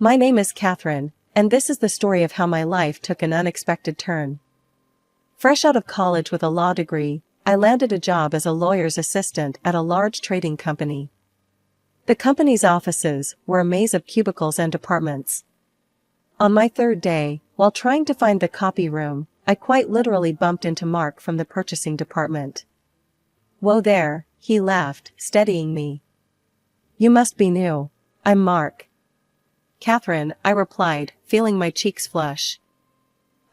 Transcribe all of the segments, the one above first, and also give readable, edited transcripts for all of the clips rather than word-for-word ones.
My name is Catherine, and this is the story of how my life took an unexpected turn. Fresh out of college with a law degree, I landed a job as a lawyer's assistant at a large trading company. The company's offices were a maze of cubicles and departments. On my third day, while trying to find the copy room, I quite literally bumped into Mark from the purchasing department. "Whoa there," he laughed, steadying me. "You must be new." "I'm Mark." "Catherine," I replied, feeling my cheeks flush.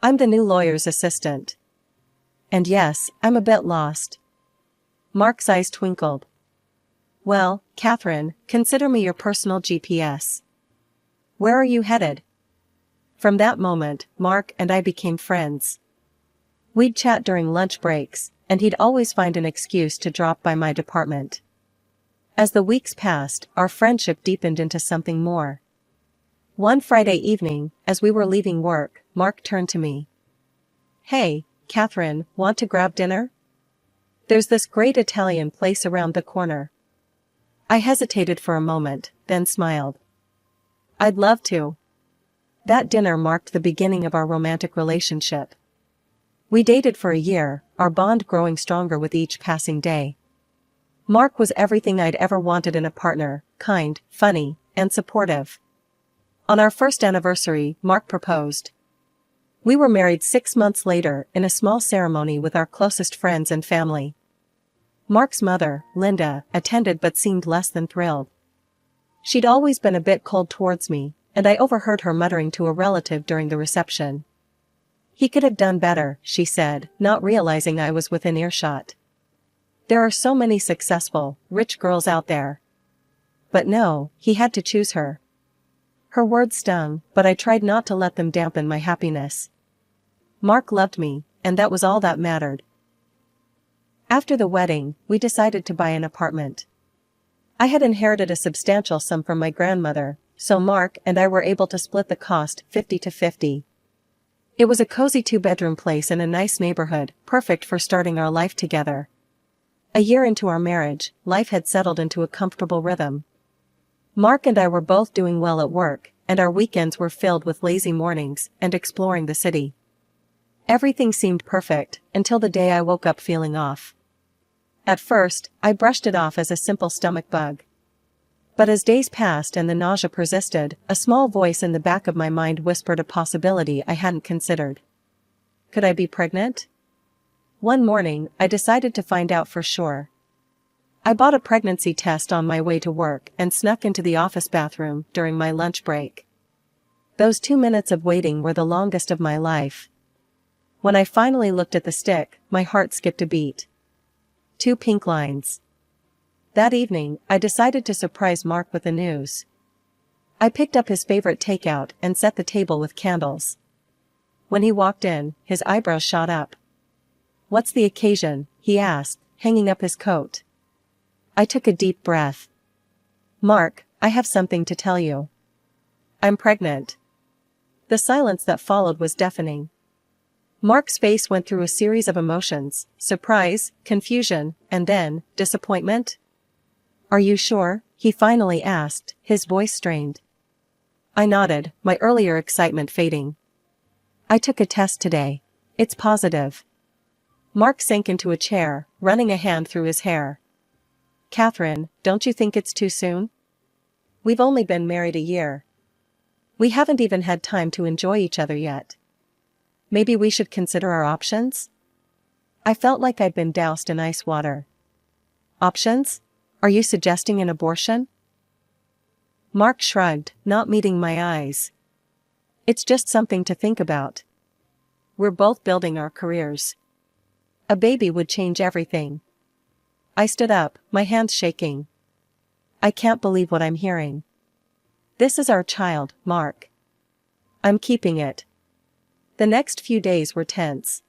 "I'm the new lawyer's assistant." "And yes, I'm a bit lost." Mark's eyes twinkled. "Well, Catherine, consider me your personal GPS. Where are you headed?" From that moment, Mark and I became friends. We'd chat during lunch breaks, and he'd always find an excuse to drop by my department. As the weeks passed, our friendship deepened into something more. One Friday evening, as we were leaving work, Mark turned to me. "Hey, Catherine, want to grab dinner? There's this great Italian place around the corner." I hesitated for a moment, then smiled. "I'd love to." That dinner marked the beginning of our romantic relationship. We dated for a year, our bond growing stronger with each passing day. Mark was everything I'd ever wanted in a partner: kind, funny, and supportive. On our first anniversary, Mark proposed. We were married 6 months later in a small ceremony with our closest friends and family. Mark's mother, Linda, attended but seemed less than thrilled. She'd always been a bit cold towards me, and I overheard her muttering to a relative during the reception. "He could have done better," she said, not realizing I was within earshot. "There are so many successful, rich girls out there." But no, he had to choose her. Her words stung, but I tried not to let them dampen my happiness. Mark loved me, and that was all that mattered. After the wedding, we decided to buy an apartment. I had inherited a substantial sum from my grandmother, so Mark and I were able to split the cost 50-50. It was a cozy 2-bedroom place in a nice neighborhood, perfect for starting our life together. A year into our marriage, life had settled into a comfortable rhythm. Mark and I were both doing well at work, and our weekends were filled with lazy mornings and exploring the city. Everything seemed perfect, until the day I woke up feeling off. At first, I brushed it off as a simple stomach bug. But as days passed and the nausea persisted, a small voice in the back of my mind whispered a possibility I hadn't considered. Could I be pregnant? One morning, I decided to find out for sure. I bought a pregnancy test on my way to work and snuck into the office bathroom during my lunch break. Those 2 minutes of waiting were the longest of my life. When I finally looked at the stick, my heart skipped a beat. 2 pink lines. That evening, I decided to surprise Mark with the news. I picked up his favorite takeout and set the table with candles. When he walked in, his eyebrows shot up. "What's the occasion?" he asked, hanging up his coat. I took a deep breath. "Mark, I have something to tell you. I'm pregnant." The silence that followed was deafening. Mark's face went through a series of emotions: surprise, confusion, and then, disappointment. "Are you sure?" he finally asked, his voice strained. I nodded, my earlier excitement fading. "I took a test today. It's positive." Mark sank into a chair, running a hand through his hair. "Catherine, don't you think it's too soon? We've only been married a year. We haven't even had time to enjoy each other yet. Maybe we should consider our options?" I felt like I'd been doused in ice water. "Options? Are you suggesting an abortion?" Mark shrugged, not meeting my eyes. "It's just something to think about. We're both building our careers. A baby would change everything." I stood up, my hands shaking. "I can't believe what I'm hearing. This is our child, Mark. I'm keeping it." The next few days were tense.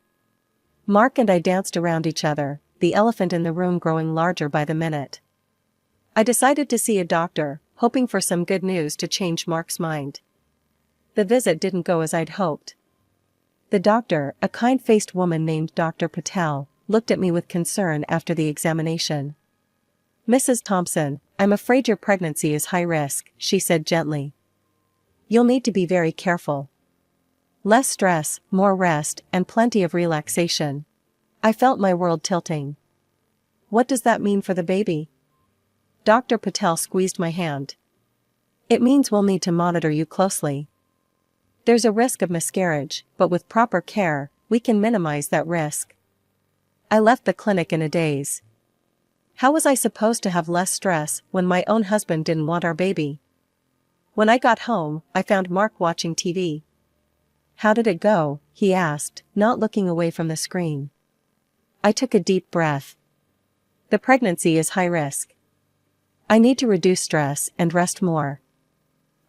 Mark and I danced around each other, the elephant in the room growing larger by the minute. I decided to see a doctor, hoping for some good news to change Mark's mind. The visit didn't go as I'd hoped. The doctor, a kind-faced woman named Dr. Patel, looked at me with concern after the examination. "Mrs. Thompson, I'm afraid your pregnancy is high risk," she said gently. You'll need to be very careful. Less stress, more rest, and plenty of relaxation. I felt my world tilting. What does that mean for the baby? Dr. Patel squeezed my hand. It means we'll need to monitor you closely. There's a risk of miscarriage, but with proper care, we can minimize that risk. I left the clinic in a daze. How was I supposed to have less stress when my own husband didn't want our baby? When I got home, I found Mark watching TV. How did it go? He asked, not looking away from the screen. I took a deep breath. The pregnancy is high risk. I need to reduce stress and rest more.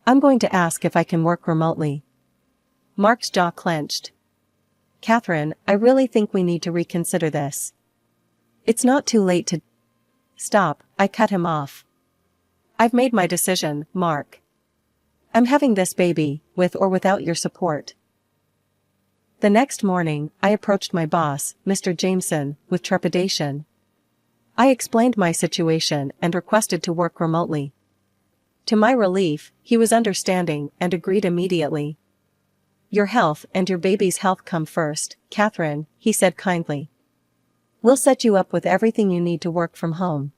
I'm going to ask if I can work remotely. Mark's jaw clenched. Catherine, I really think we need to reconsider this. It's not too late to... Stop, I cut him off. I've made my decision, Mark. I'm having this baby, with or without your support. The next morning, I approached my boss, Mr. Jameson, with trepidation. I explained my situation and requested to work remotely. To my relief, he was understanding and agreed immediately. Your health and your baby's health come first, Catherine, he said kindly. We'll set you up with everything you need to work from home.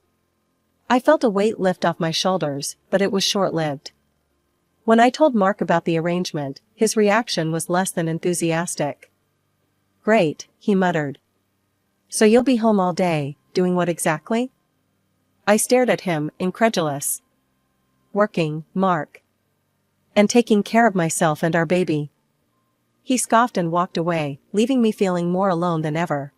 I felt a weight lift off my shoulders, but it was short-lived. When I told Mark about the arrangement, his reaction was less than enthusiastic. Great, he muttered. So you'll be home all day, doing what exactly? I stared at him, incredulous. Working, Mark. And taking care of myself and our baby. He scoffed and walked away, leaving me feeling more alone than ever.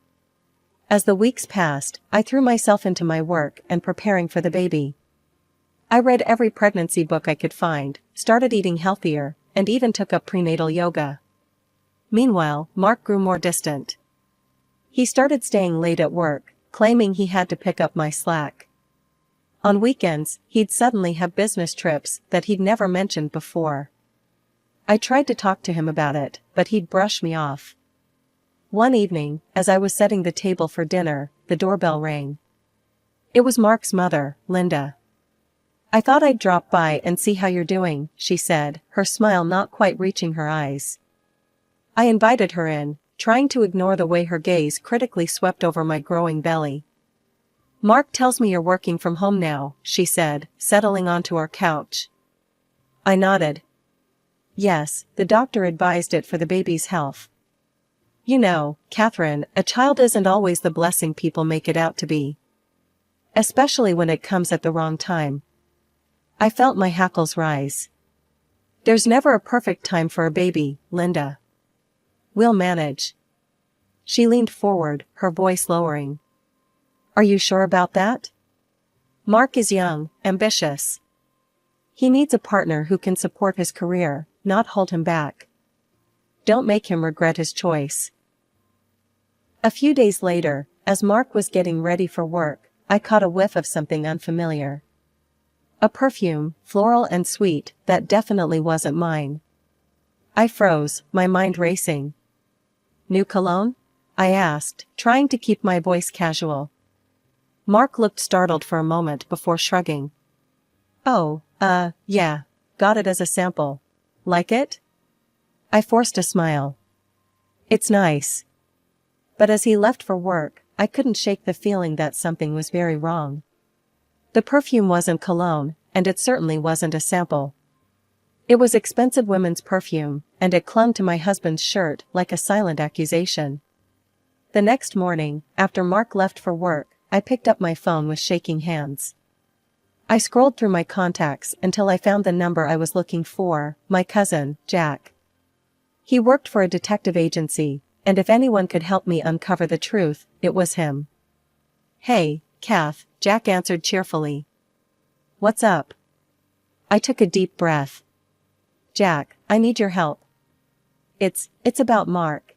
As the weeks passed, I threw myself into my work and preparing for the baby. I read every pregnancy book I could find, started eating healthier, and even took up prenatal yoga. Meanwhile, Mark grew more distant. He started staying late at work, claiming he had to pick up my slack. On weekends, he'd suddenly have business trips that he'd never mentioned before. I tried to talk to him about it, but he'd brush me off. One evening, as I was setting the table for dinner, the doorbell rang. It was Mark's mother, Linda. I thought I'd drop by and see how you're doing, she said, her smile not quite reaching her eyes. I invited her in, trying to ignore the way her gaze critically swept over my growing belly. Mark tells me you're working from home now, she said, settling onto our couch. I nodded. Yes, the doctor advised it for the baby's health. You know, Catherine, a child isn't always the blessing people make it out to be. Especially when it comes at the wrong time. I felt my hackles rise. There's never a perfect time for a baby, Linda. We'll manage. She leaned forward, her voice lowering. Are you sure about that? Mark is young, ambitious. He needs a partner who can support his career, not hold him back. Don't make him regret his choice. A few days later, as Mark was getting ready for work, I caught a whiff of something unfamiliar. A perfume, floral and sweet, that definitely wasn't mine. I froze, my mind racing. New cologne? I asked, trying to keep my voice casual. Mark looked startled for a moment before shrugging. Oh, yeah, got it as a sample. Like it? I forced a smile. It's nice. But as he left for work, I couldn't shake the feeling that something was very wrong. The perfume wasn't cologne, and it certainly wasn't a sample. It was expensive women's perfume, and it clung to my husband's shirt like a silent accusation. The next morning, after Mark left for work, I picked up my phone with shaking hands. I scrolled through my contacts until I found the number I was looking for, my cousin, Jack. He worked for a detective agency, and if anyone could help me uncover the truth, it was him. Hey, Kath, Jack answered cheerfully. What's up? I took a deep breath. Jack, I need your help. It's about Mark.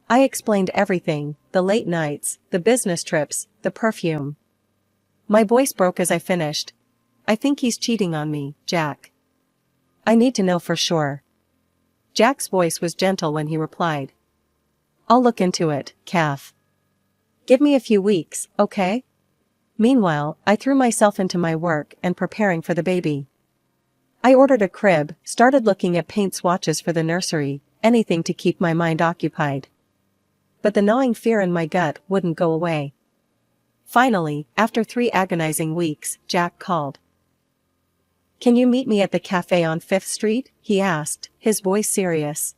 I explained everything, the late nights, the business trips, the perfume. My voice broke as I finished. I think he's cheating on me, Jack. I need to know for sure. Jack's voice was gentle when he replied. I'll look into it, Kath. Give me a few weeks, okay? Meanwhile, I threw myself into my work and preparing for the baby. I ordered a crib, started looking at paint swatches for the nursery, anything to keep my mind occupied. But the gnawing fear in my gut wouldn't go away. Finally, after 3 agonizing weeks, Jack called. "Can you meet me at the cafe on 5th Street?" he asked, his voice serious.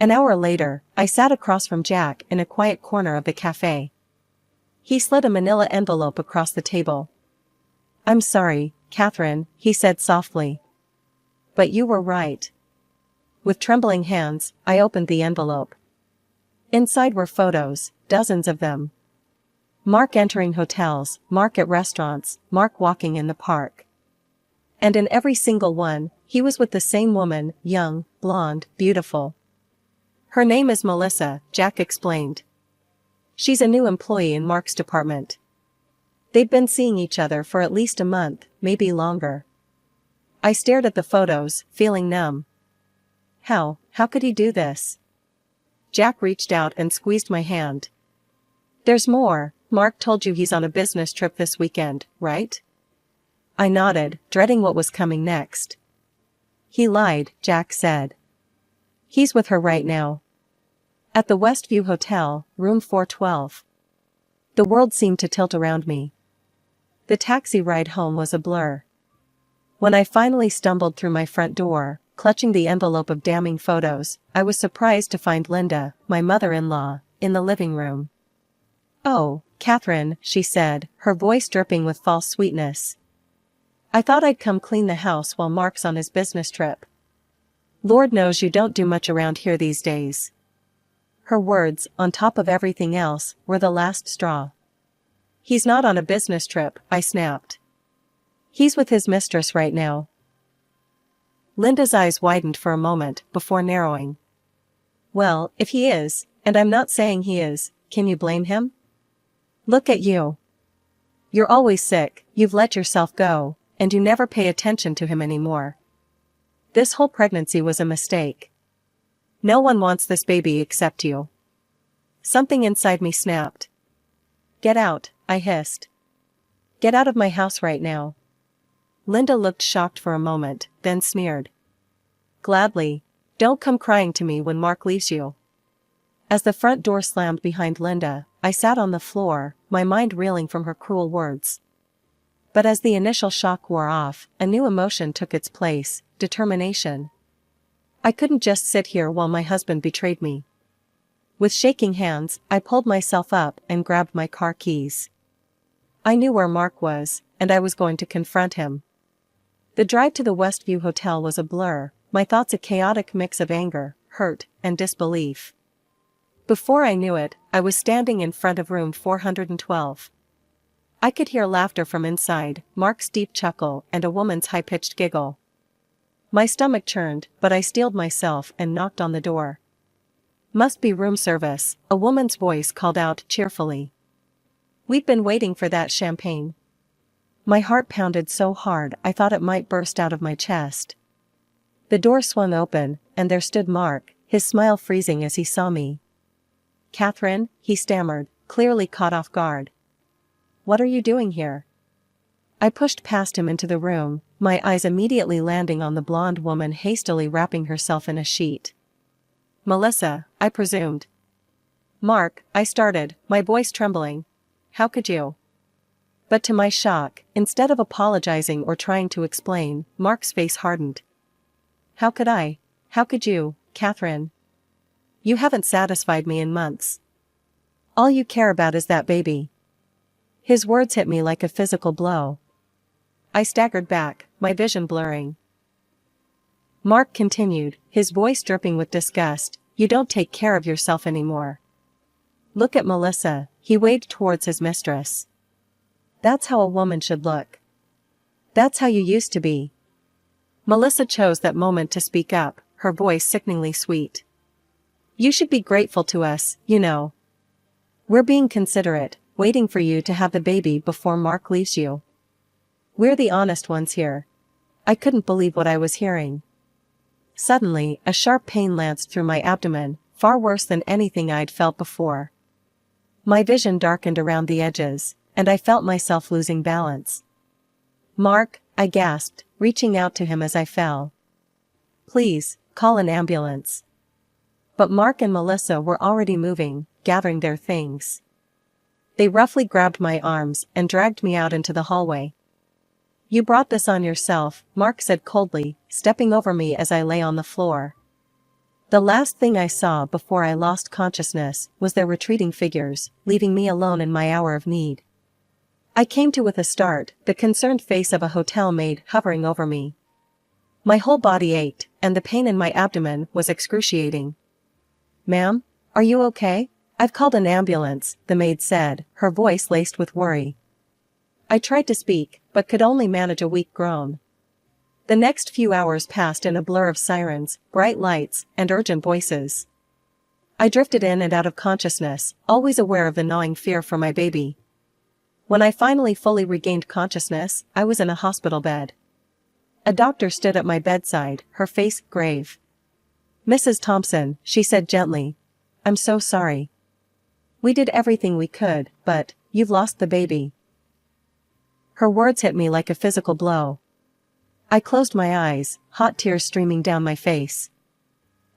An hour later, I sat across from Jack in a quiet corner of the cafe. He slid a manila envelope across the table. "I'm sorry, Catherine," he said softly. "But you were right." With trembling hands, I opened the envelope. Inside were photos, dozens of them. Mark entering hotels, Mark at restaurants, Mark walking in the park. And in every single one, he was with the same woman, young, blonde, beautiful. "Her name is Melissa," Jack explained. "She's a new employee in Mark's department. They've been seeing each other for at least a month, maybe longer." I stared at the photos, feeling numb. How could he do this? Jack reached out and squeezed my hand. "There's more. Mark told you he's on a business trip this weekend, right?" I nodded, dreading what was coming next. "He lied," Jack said. "He's with her right now. At the Westview Hotel, room 412. The world seemed to tilt around me. The taxi ride home was a blur. When I finally stumbled through my front door, clutching the envelope of damning photos, I was surprised to find Linda, my mother-in-law, in the living room. "Oh, Catherine," she said, her voice dripping with false sweetness. "I thought I'd come clean the house while Mark's on his business trip. Lord knows you don't do much around here these days." Her words, on top of everything else, were the last straw. "He's not on a business trip," I snapped. "He's with his mistress right now." Linda's eyes widened for a moment, before narrowing. "Well, if he is, and I'm not saying he is, can you blame him? Look at you. You're always sick, you've let yourself go, and you never pay attention to him anymore. This whole pregnancy was a mistake. No one wants this baby except you." Something inside me snapped. "Get out," I hissed. "Get out of my house right now." Linda looked shocked for a moment, then sneered. "Gladly. Don't come crying to me when Mark leaves you." As the front door slammed behind Linda, I sat on the floor, my mind reeling from her cruel words. But as the initial shock wore off, a new emotion took its place, determination. I couldn't just sit here while my husband betrayed me. With shaking hands, I pulled myself up and grabbed my car keys. I knew where Mark was, and I was going to confront him. The drive to the Westview Hotel was a blur, my thoughts a chaotic mix of anger, hurt, and disbelief. Before I knew it, I was standing in front of room 412. I could hear laughter from inside, Mark's deep chuckle, and a woman's high-pitched giggle. My stomach churned, but I steeled myself and knocked on the door. "Must be room service," a woman's voice called out cheerfully. "We've been waiting for that champagne." My heart pounded so hard I thought it might burst out of my chest. The door swung open, and there stood Mark, his smile freezing as he saw me. "Catherine," he stammered, clearly caught off guard. "What are you doing here?" I pushed past him into the room, my eyes immediately landing on the blonde woman hastily wrapping herself in a sheet. "Melissa, I presumed." "Mark," I started, my voice trembling. "How could you?" But to my shock, instead of apologizing or trying to explain, Mark's face hardened. "How could I? How could you, Catherine? You haven't satisfied me in months. All you care about is that baby." His words hit me like a physical blow. I staggered back, my vision blurring. Mark continued, his voice dripping with disgust, "You don't take care of yourself anymore. Look at Melissa," he waved towards his mistress. "That's how a woman should look. That's how you used to be." Melissa chose that moment to speak up, her voice sickeningly sweet. "You should be grateful to us, you know. We're being considerate, waiting for you to have the baby before Mark leaves you. We're the honest ones here." I couldn't believe what I was hearing. Suddenly, a sharp pain lanced through my abdomen, far worse than anything I'd felt before. My vision darkened around the edges, and I felt myself losing balance. "Mark," I gasped, reaching out to him as I fell. "Please, call an ambulance." But Mark and Melissa were already moving, gathering their things. They roughly grabbed my arms and dragged me out into the hallway. "You brought this on yourself," Mark said coldly, stepping over me as I lay on the floor. The last thing I saw before I lost consciousness was their retreating figures, leaving me alone in my hour of need. I came to with a start, the concerned face of a hotel maid hovering over me. My whole body ached, and the pain in my abdomen was excruciating. "Ma'am, are you okay?" "I've called an ambulance," the maid said, her voice laced with worry. I tried to speak, but could only manage a weak groan. The next few hours passed in a blur of sirens, bright lights, and urgent voices. I drifted in and out of consciousness, always aware of the gnawing fear for my baby. When I finally fully regained consciousness, I was in a hospital bed. A doctor stood at my bedside, her face grave. "Mrs. Thompson," she said gently, "I'm so sorry. We did everything we could, but you've lost the baby." Her words hit me like a physical blow. I closed my eyes, hot tears streaming down my face.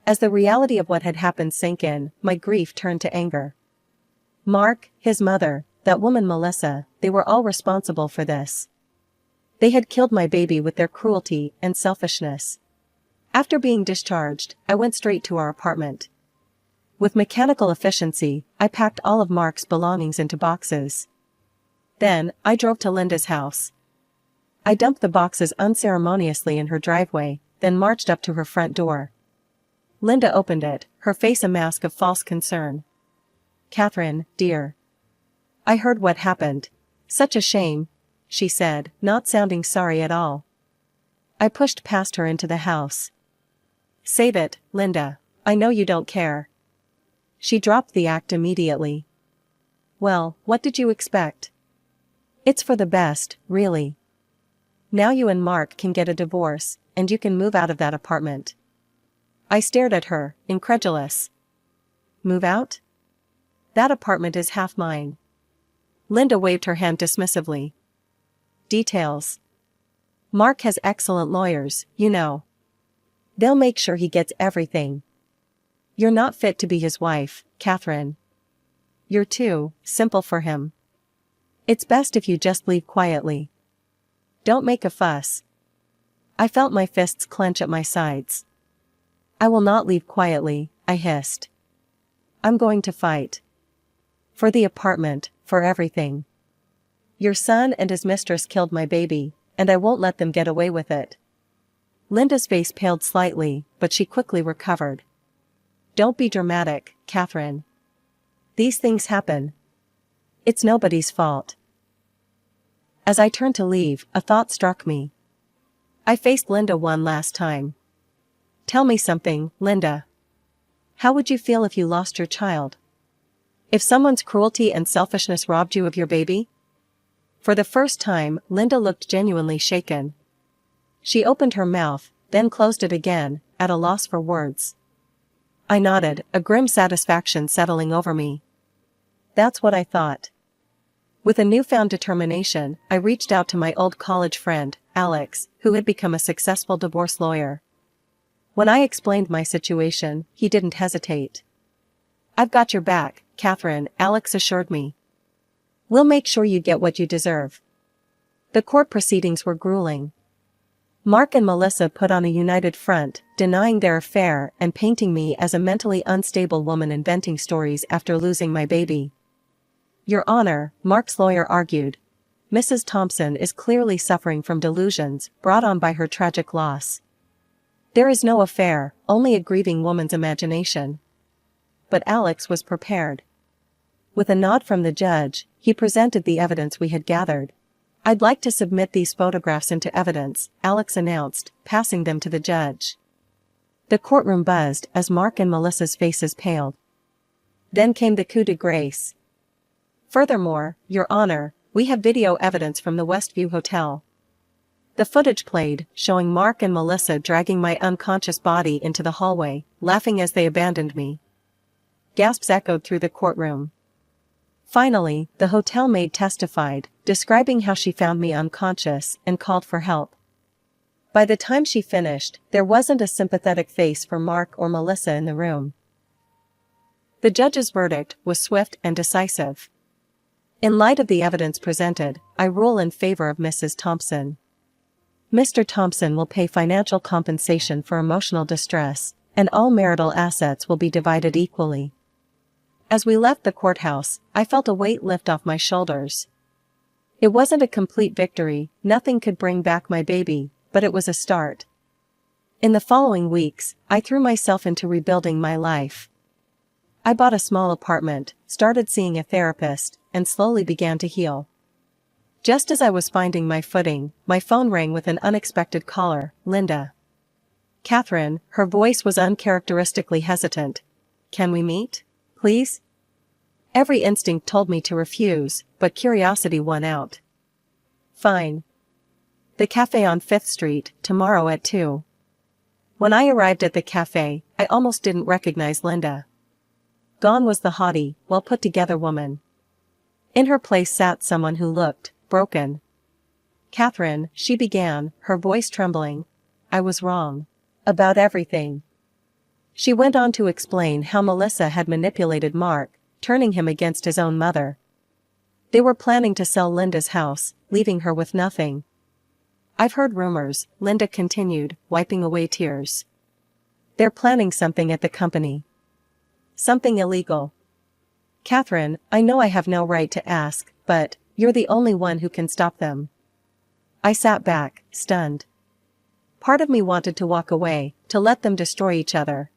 As the reality of what had happened sank in, my grief turned to anger. Mark, his mother, that woman Melissa, they were all responsible for this. They had killed my baby with their cruelty and selfishness. After being discharged, I went straight to our apartment. With mechanical efficiency, I packed all of Mark's belongings into boxes. Then, I drove to Linda's house. I dumped the boxes unceremoniously in her driveway, then marched up to her front door. Linda opened it, her face a mask of false concern. "Catherine, dear. I heard what happened. Such a shame," she said, not sounding sorry at all. I pushed past her into the house. "Save it, Linda. I know you don't care." She dropped the act immediately. "Well, what did you expect? It's for the best, really. Now you and Mark can get a divorce, and you can move out of that apartment." I stared at her, incredulous. "Move out? That apartment is half mine." Linda waved her hand dismissively. "Details. Mark has excellent lawyers, you know. They'll make sure he gets everything. You're not fit to be his wife, Catherine. You're too simple for him. It's best if you just leave quietly. Don't make a fuss." I felt my fists clench at my sides. "I will not leave quietly," I hissed. "I'm going to fight. For the apartment, for everything. Your son and his mistress killed my baby, and I won't let them get away with it." Linda's face paled slightly, but she quickly recovered. "Don't be dramatic, Catherine. These things happen. It's nobody's fault." As I turned to leave, a thought struck me. I faced Linda one last time. "Tell me something, Linda. How would you feel if you lost your child? If someone's cruelty and selfishness robbed you of your baby?" For the first time, Linda looked genuinely shaken. She opened her mouth, then closed it again, at a loss for words. I nodded, a grim satisfaction settling over me. That's what I thought. With a newfound determination, I reached out to my old college friend, Alex, who had become a successful divorce lawyer. When I explained my situation, he didn't hesitate. "I've got your back, Catherine," Alex assured me. "We'll make sure you get what you deserve." The court proceedings were grueling. Mark and Melissa put on a united front, denying their affair and painting me as a mentally unstable woman inventing stories after losing my baby. "Your Honor," Mark's lawyer argued, "Mrs. Thompson is clearly suffering from delusions brought on by her tragic loss. There is no affair, only a grieving woman's imagination." But Alex was prepared. With a nod from the judge, he presented the evidence we had gathered. "I'd like to submit these photographs into evidence," Alex announced, passing them to the judge. The courtroom buzzed as Mark and Melissa's faces paled. Then came the coup de grace. "Furthermore, Your Honor, we have video evidence from the Westview Hotel." The footage played, showing Mark and Melissa dragging my unconscious body into the hallway, laughing as they abandoned me. Gasps echoed through the courtroom. Finally, the hotel maid testified, describing how she found me unconscious and called for help. By the time she finished, there wasn't a sympathetic face for Mark or Melissa in the room. The judge's verdict was swift and decisive. In light of the evidence presented, I rule in favor of Mrs. Thompson. Mr. Thompson will pay financial compensation for emotional distress, and all marital assets will be divided equally. As we left the courthouse, I felt a weight lift off my shoulders. It wasn't a complete victory, nothing could bring back my baby, but it was a start. In the following weeks, I threw myself into rebuilding my life. I bought a small apartment, started seeing a therapist, and slowly began to heal. Just as I was finding my footing, my phone rang with an unexpected caller, Linda. Catherine, her voice was uncharacteristically hesitant. Can we meet, please? Every instinct told me to refuse, but curiosity won out. Fine. The cafe on 5th Street, tomorrow at 2. When I arrived at the cafe, I almost didn't recognize Linda. Gone was the haughty, well-put-together woman. In her place sat someone who looked broken. Catherine, she began, her voice trembling. I was wrong. About everything. She went on to explain how Melissa had manipulated Mark, turning him against his own mother. They were planning to sell Linda's house, leaving her with nothing. I've heard rumors, Linda continued, wiping away tears. They're planning something at the company. Something illegal. Catherine, I know I have no right to ask, but you're the only one who can stop them. I sat back, stunned. Part of me wanted to walk away, to let them destroy each other.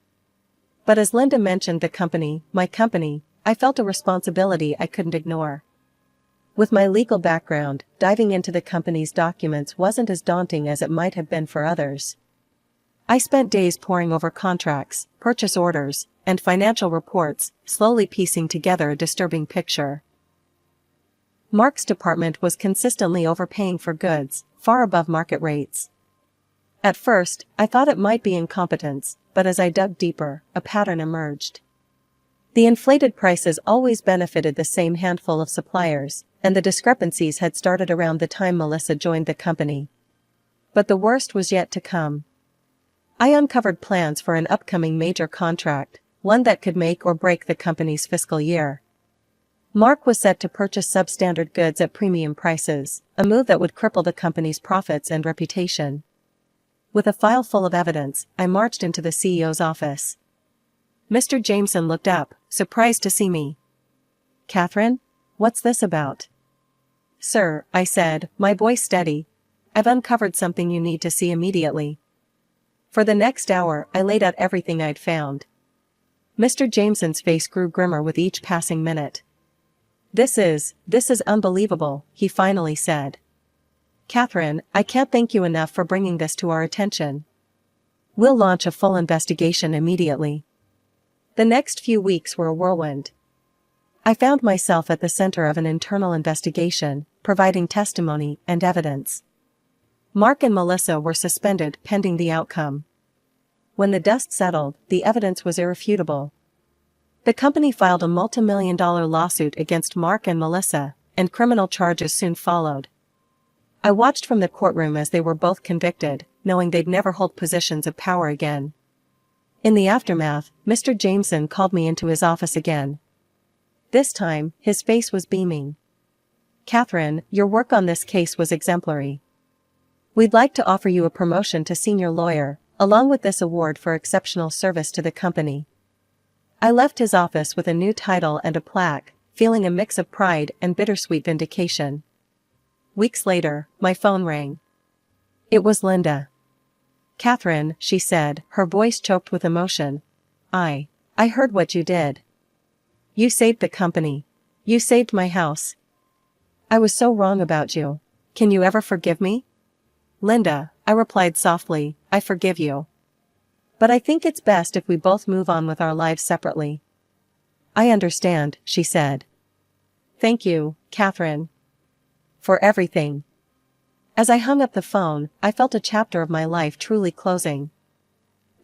But as Linda mentioned the company, my company, I felt a responsibility I couldn't ignore. With my legal background, diving into the company's documents wasn't as daunting as it might have been for others. I spent days poring over contracts, purchase orders, and financial reports, slowly piecing together a disturbing picture. Mark's department was consistently overpaying for goods, far above market rates. At first, I thought it might be incompetence, but as I dug deeper, a pattern emerged. The inflated prices always benefited the same handful of suppliers, and the discrepancies had started around the time Melissa joined the company. But the worst was yet to come. I uncovered plans for an upcoming major contract, one that could make or break the company's fiscal year. Mark was set to purchase substandard goods at premium prices, a move that would cripple the company's profits and reputation. With a file full of evidence, I marched into the CEO's office. Mr. Jameson looked up, surprised to see me. Catherine? What's this about? Sir, I said, my voice steady. I've uncovered something you need to see immediately. For the next hour, I laid out everything I'd found. Mr. Jameson's face grew grimmer with each passing minute. This is unbelievable, he finally said. Catherine, I can't thank you enough for bringing this to our attention. We'll launch a full investigation immediately. The next few weeks were a whirlwind. I found myself at the center of an internal investigation, providing testimony and evidence. Mark and Melissa were suspended pending the outcome. When the dust settled, the evidence was irrefutable. The company filed a multi-million-dollar lawsuit against Mark and Melissa, and criminal charges soon followed. I watched from the courtroom as they were both convicted, knowing they'd never hold positions of power again. In the aftermath, Mr. Jameson called me into his office again. This time, his face was beaming. Catherine, your work on this case was exemplary. We'd like to offer you a promotion to senior lawyer, along with this award for exceptional service to the company. I left his office with a new title and a plaque, feeling a mix of pride and bittersweet vindication. Weeks later, my phone rang. It was Linda. Catherine, she said, her voice choked with emotion. I heard what you did. You saved the company. You saved my house. I was so wrong about you. Can you ever forgive me? Linda, I replied softly, I forgive you. But I think it's best if we both move on with our lives separately. I understand, she said. Thank you, Catherine. For everything. As I hung up the phone, I felt a chapter of my life truly closing.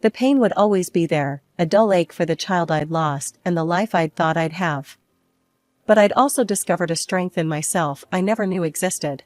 The pain would always be there, a dull ache for the child I'd lost and the life I'd thought I'd have. But I'd also discovered a strength in myself I never knew existed.